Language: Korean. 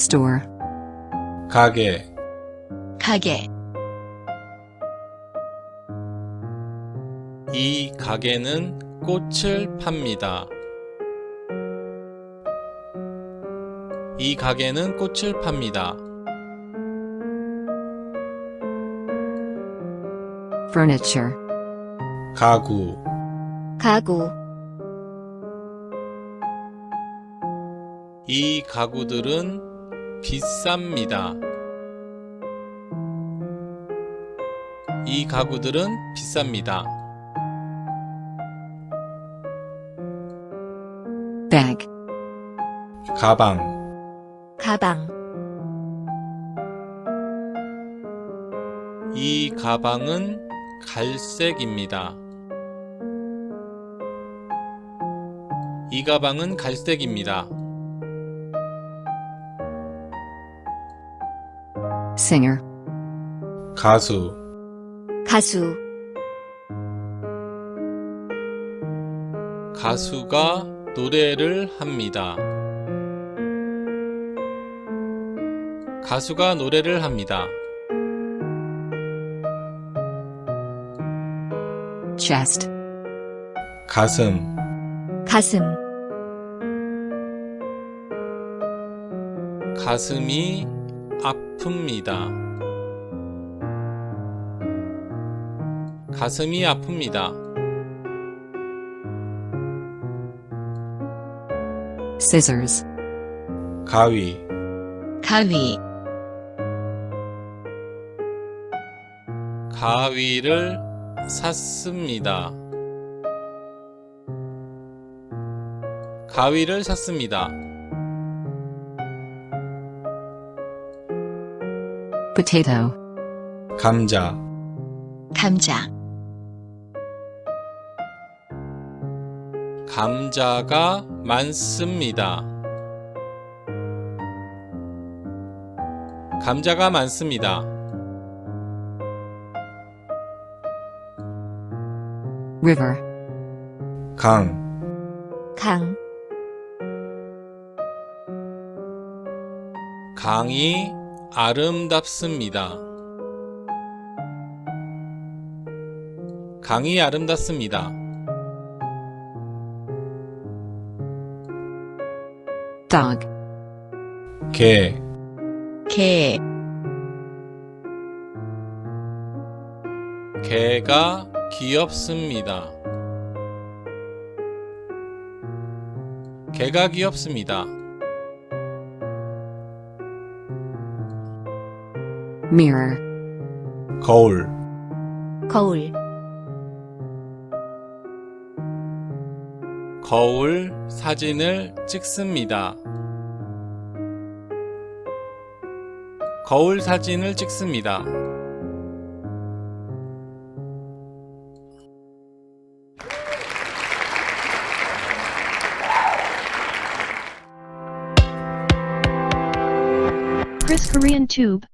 store, 가게, 가게. 이 가게는 꽃을 팝니다. 이 가게는 꽃을 팝니다. furniture, 가구, 가구. 이 가구들은 비쌉니다. 이 가구들은 비쌉니다. bag, 가방, 가방. 이 가방은 갈색입니다. 이 가방은 갈색입니다. singer, 가수, 가수. 가수가 노래를 합니다. 가수가 노래를 합니다. chest, 가슴, 가슴. 가슴이 아픕니다. 가슴이 아픕니다. scissors, 가위, 가위. 가위를 샀습니다. 가위를 샀습니다. potato, 감자, 감자. 감자가 많습니다. 감자가 많습니다. river, 강, 강. 강이 아름답습니다. 강이 아름답습니다. dog, 개, 개. 개가 귀엽습니다. 개가 귀엽습니다. mirror, 거울, 거울. 거울 사진을 찍습니다. 거울 사진을 찍습니다. Chris Korean Tube